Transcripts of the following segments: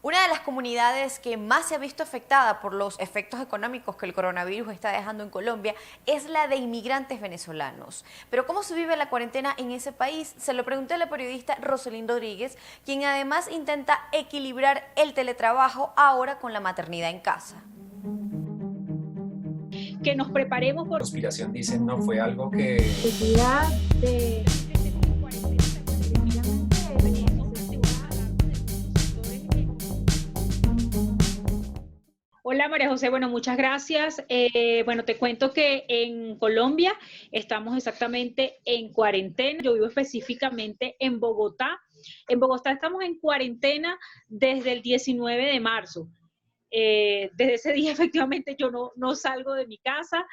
Una de las comunidades que más se ha visto afectada por los efectos económicos que el coronavirus está dejando en Colombia es la de inmigrantes venezolanos. Pero ¿cómo se vive la cuarentena en ese país? Se lo pregunté a la periodista Roselyn Rodríguez, quien además intenta equilibrar el teletrabajo ahora con la maternidad en casa. Que nos preparemos por Conspiración dicen, no fue algo que necesidad de que estemos en cuarentena definitivamente Hola María José, bueno, muchas gracias. Bueno, te cuento que en Colombia estamos exactamente en cuarentena. Yo vivo específicamente en Bogotá. En Bogotá estamos en cuarentena desde el 19 de marzo. Desde ese día efectivamente yo no salgo de mi casa.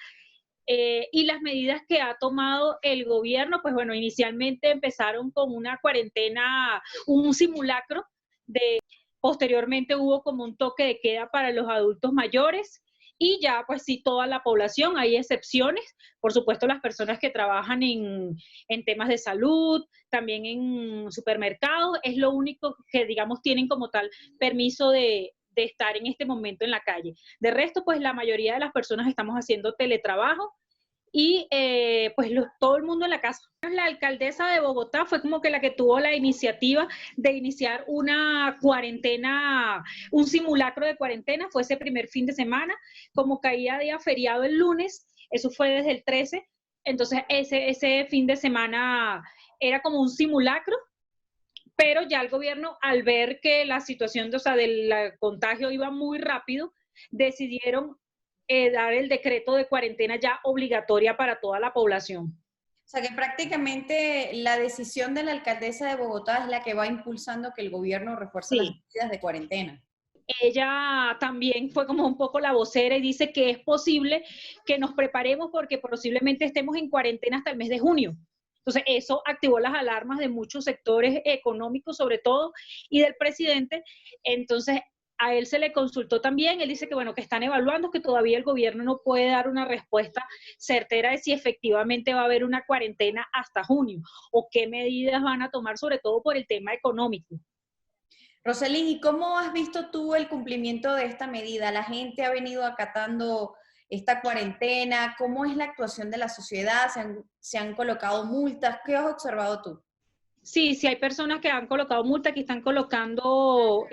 Y las medidas que ha tomado el gobierno, pues bueno, inicialmente empezaron con una cuarentena, un simulacro de, posteriormente hubo como un toque de queda para los adultos mayores y ya pues sí toda la población, hay excepciones, por supuesto las personas que trabajan en temas de salud, también en supermercados, es lo único que digamos tienen como tal permiso de estar en este momento en la calle. De resto, pues la mayoría de las personas estamos haciendo teletrabajo y pues todo el mundo en la casa. La alcaldesa de Bogotá fue como que la que tuvo la iniciativa de iniciar una cuarentena, un simulacro de cuarentena, fue ese primer fin de semana, como caía día feriado el lunes, eso fue desde el 13, entonces ese fin de semana era como un simulacro, pero ya el gobierno, al ver que la situación o sea, del contagio iba muy rápido, decidieron dar el decreto de cuarentena ya obligatoria para toda la población. O sea que prácticamente la decisión de la alcaldesa de Bogotá es la que va impulsando que el gobierno refuerce las Sí. medidas de cuarentena. Ella también fue como un poco la vocera y dice que es posible que nos preparemos porque posiblemente estemos en cuarentena hasta el mes de junio. Entonces, eso activó las alarmas de muchos sectores económicos, sobre todo, y del presidente. Entonces, a él se le consultó también, él dice que bueno, que están evaluando, que todavía el gobierno no puede dar una respuesta certera de si efectivamente va a haber una cuarentena hasta junio o qué medidas van a tomar, sobre todo por el tema económico. Roselyn, ¿y cómo has visto tú el cumplimiento de esta medida? ¿La gente ha venido acatando esta cuarentena? ¿Cómo es la actuación de la sociedad? ¿Se han colocado multas? ¿Qué has observado tú? Sí, sí hay personas que han colocado multa, que están colocando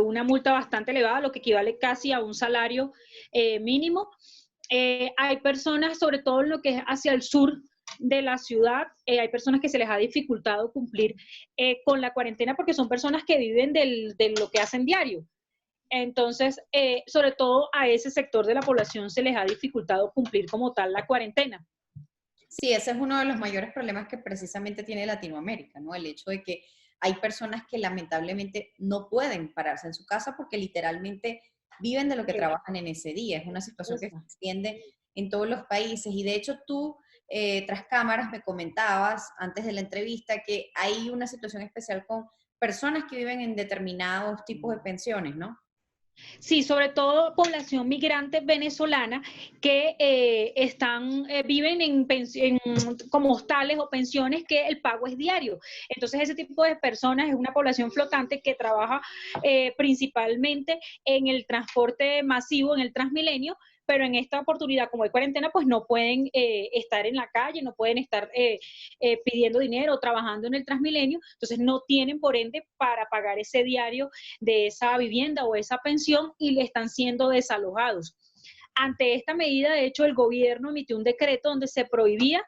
una multa bastante elevada, lo que equivale casi a un salario mínimo. Hay personas, sobre todo en lo que es hacia el sur de la ciudad, hay personas que se les ha dificultado cumplir con la cuarentena porque son personas que viven de lo que hacen diario. Entonces, sobre todo a ese sector de la población se les ha dificultado cumplir como tal la cuarentena. Sí, ese es uno de los mayores problemas que precisamente tiene Latinoamérica, ¿no? El hecho de que hay personas que lamentablemente no pueden pararse en su casa porque literalmente viven de lo que trabajan en ese día. Es una situación que se extiende en todos los países y de hecho tú, tras cámaras, me comentabas antes de la entrevista que hay una situación especial con personas que viven en determinados tipos de pensiones, ¿no? Sí, sobre todo población migrante venezolana que viven como hostales o pensiones que el pago es diario. Entonces, ese tipo de personas es una población flotante que trabaja principalmente en el transporte masivo, en el Transmilenio, pero en esta oportunidad, como hay cuarentena, pues no pueden estar en la calle, no pueden estar pidiendo dinero o trabajando en el Transmilenio, entonces no tienen por ende para pagar ese diario de esa vivienda o esa pensión y le están siendo desalojados. Ante esta medida, de hecho, el gobierno emitió un decreto donde se prohibía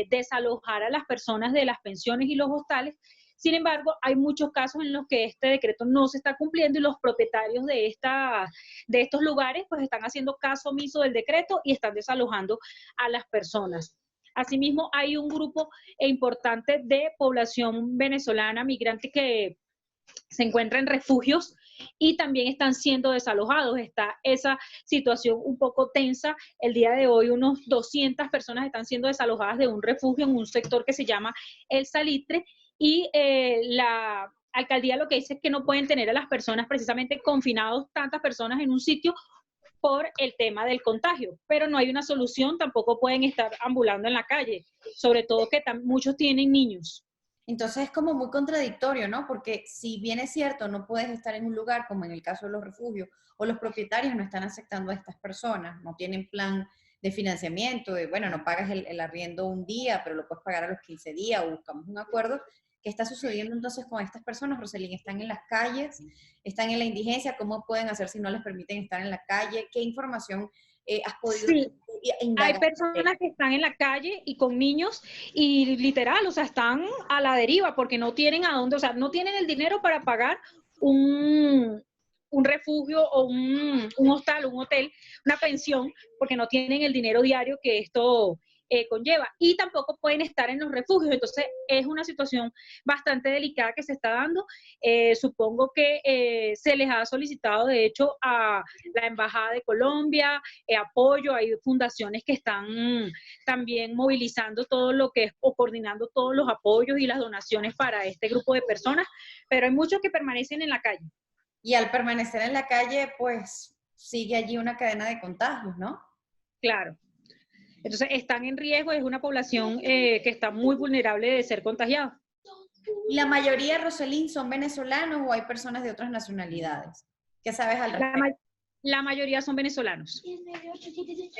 desalojar a las personas de las pensiones y los hostales. Sin embargo, hay muchos casos en los que este decreto no se está cumpliendo y los propietarios de estos lugares pues están haciendo caso omiso del decreto y están desalojando a las personas. Asimismo, hay un grupo importante de población venezolana migrante que se encuentra en refugios y también están siendo desalojados. Está esa situación un poco tensa. El día de hoy unos 200 personas están siendo desalojadas de un refugio en un sector que se llama El Salitre y la alcaldía lo que dice es que no pueden tener a las personas precisamente confinados tantas personas en un sitio por el tema del contagio, pero no hay una solución, tampoco pueden estar ambulando en la calle, sobre todo que muchos tienen niños. Entonces es como muy contradictorio, ¿no? Porque si bien es cierto, no puedes estar en un lugar como en el caso de los refugios, o los propietarios no están aceptando a estas personas, no tienen plan de financiamiento, de, bueno, no pagas el arriendo un día, pero lo puedes pagar a los 15 días, o buscamos un acuerdo. ¿Qué está sucediendo entonces con estas personas, Roselyn? ¿Están en las calles? ¿Están en la indigencia? ¿Cómo pueden hacer si no les permiten estar en la calle? ¿Qué información has podido Sí, hay indagar? personas que están en la calle y con niños y literal, o sea, están a la deriva porque no tienen a dónde, o sea, no tienen el dinero para pagar un, un refugio o un hostal, un hotel, una pensión, porque no tienen el dinero diario que esto conlleva. Y tampoco pueden estar en los refugios. Entonces, es una situación bastante delicada que se está dando. Supongo que se les ha solicitado, de hecho, a la Embajada de Colombia, apoyo. Hay fundaciones que están también movilizando todo lo que es o coordinando todos los apoyos y las donaciones para este grupo de personas, pero hay muchos que permanecen en la calle. Y al permanecer en la calle, pues sigue allí una cadena de contagios, ¿no? Claro. Entonces están en riesgo, es una población que está muy vulnerable de ser contagiada. ¿Y la mayoría, Roselyn, son venezolanos o hay personas de otras nacionalidades? ¿Qué sabes al respecto? La mayoría son venezolanos.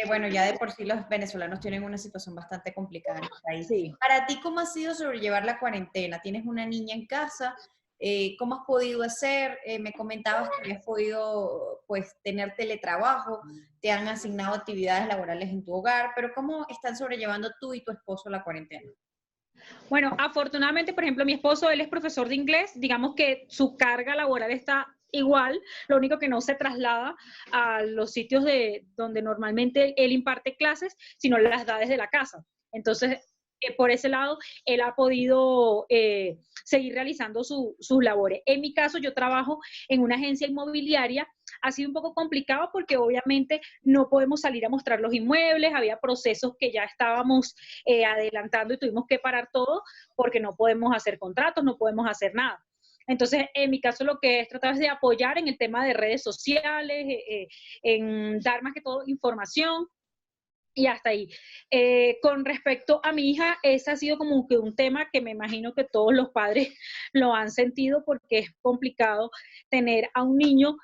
Bueno, ya de por sí los venezolanos tienen una situación bastante complicada en el país. Sí. Para ti, ¿cómo ha sido sobrellevar la cuarentena? ¿Tienes una niña en casa? ¿Cómo has podido hacer? Me comentabas que habías podido, pues, tener teletrabajo, te han asignado actividades laborales en tu hogar, pero ¿cómo están sobrellevando tú y tu esposo la cuarentena? Bueno, afortunadamente, por ejemplo, mi esposo, él es profesor de inglés, digamos que su carga laboral está igual, lo único que no se traslada a los sitios donde normalmente él imparte clases, sino las da desde la casa. Entonces, por ese lado, él ha podido seguir realizando sus labores. En mi caso, yo trabajo en una agencia inmobiliaria. Ha sido un poco complicado porque obviamente no podemos salir a mostrar los inmuebles, había procesos que ya estábamos adelantando y tuvimos que parar todo porque no podemos hacer contratos, no podemos hacer nada. Entonces, en mi caso, lo que he tratado es de apoyar en el tema de redes sociales, en dar más que todo información, y hasta ahí. Con respecto a mi hija, ese ha sido como que un tema que me imagino que todos los padres lo han sentido porque es complicado tener a un niño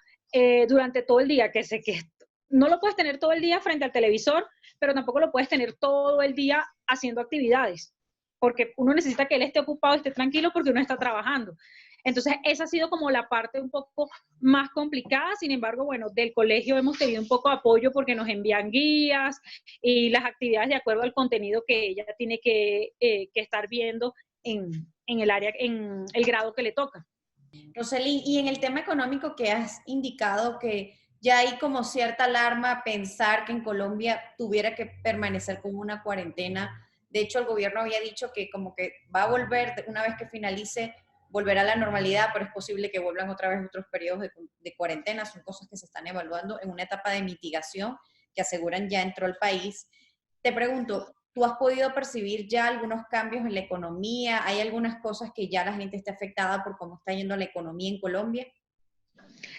durante todo el día, que no lo puedes tener todo el día frente al televisor, pero tampoco lo puedes tener todo el día haciendo actividades, porque uno necesita que él esté ocupado, esté tranquilo, porque uno está trabajando. Entonces, esa ha sido como la parte un poco más complicada. Sin embargo, bueno, del colegio hemos tenido un poco de apoyo porque nos envían guías y las actividades de acuerdo al contenido que ella tiene que estar viendo en el área, en el grado que le toca. Roselyn, y en el tema económico que has indicado que ya hay como cierta alarma pensar que en Colombia tuviera que permanecer con una cuarentena. De hecho, el gobierno había dicho que como que va a volver, una vez que finalice, volverá a la normalidad, pero es posible que vuelvan otra vez otros periodos de cuarentena. Son cosas que se están evaluando en una etapa de mitigación que aseguran ya entró al país. Te pregunto, ¿tú has podido percibir ya algunos cambios en la economía? ¿Hay algunas cosas que ya la gente está afectada por cómo está yendo la economía en Colombia?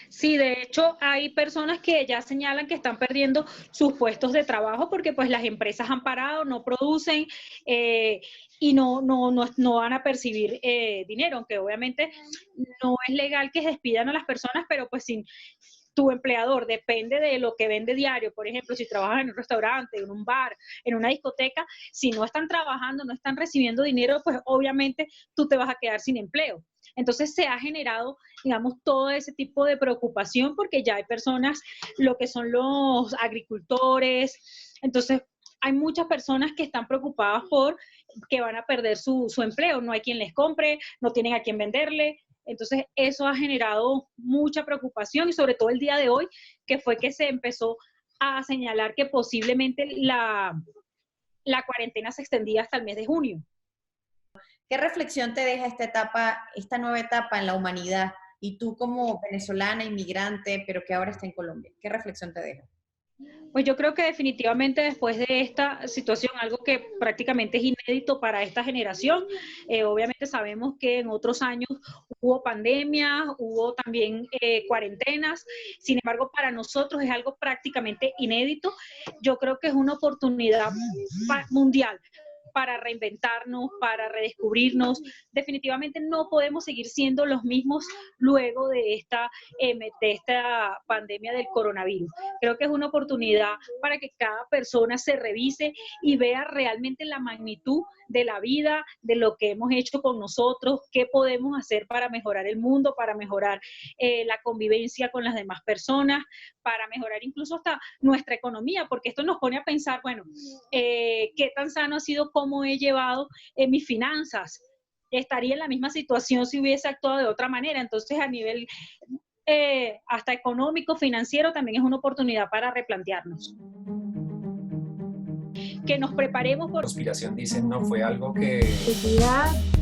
Sí, de hecho hay personas que ya señalan que están perdiendo sus puestos de trabajo porque pues las empresas han parado, no producen y no van a percibir dinero, aunque obviamente no es legal que despidan a las personas, pero pues sin tu empleador depende de lo que vende diario, por ejemplo, si trabajas en un restaurante, en un bar, en una discoteca, si no están trabajando, no están recibiendo dinero, pues obviamente tú te vas a quedar sin empleo. Entonces se ha generado, digamos, todo ese tipo de preocupación porque ya hay personas, lo que son los agricultores, entonces hay muchas personas que están preocupadas por que van a perder su empleo, no hay quien les compre, no tienen a quién venderle. Entonces, eso ha generado mucha preocupación y sobre todo el día de hoy, que fue que se empezó a señalar que posiblemente la cuarentena se extendía hasta el mes de junio. ¿Qué reflexión te deja esta etapa, esta nueva etapa en la humanidad? Y tú como venezolana, inmigrante, pero que ahora está en Colombia, ¿qué reflexión te deja? Pues yo creo que definitivamente después de esta situación, algo que prácticamente es inédito para esta generación, obviamente sabemos que en otros años hubo pandemias, hubo también cuarentenas, sin embargo para nosotros es algo prácticamente inédito. Yo creo que es una oportunidad mundial para reinventarnos, para redescubrirnos. Definitivamente no podemos seguir siendo los mismos luego de esta pandemia del coronavirus. Creo que es una oportunidad para que cada persona se revise y vea realmente la magnitud de la vida, de lo que hemos hecho con nosotros, qué podemos hacer para mejorar el mundo, para mejorar la convivencia con las demás personas, para mejorar incluso hasta nuestra economía, porque esto nos pone a pensar, bueno, qué tan sano ha sido cómo he llevado mis finanzas. Estaría en la misma situación si hubiese actuado de otra manera. Entonces, a nivel hasta económico, financiero, también es una oportunidad para replantearnos. Que nos preparemos por... Conspiración dicen, no fue algo que...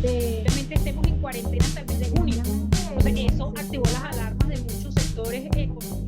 Realmente estemos en cuarentena hasta el mes de junio. Entonces, eso activó las alarmas de muchos sectores económicos.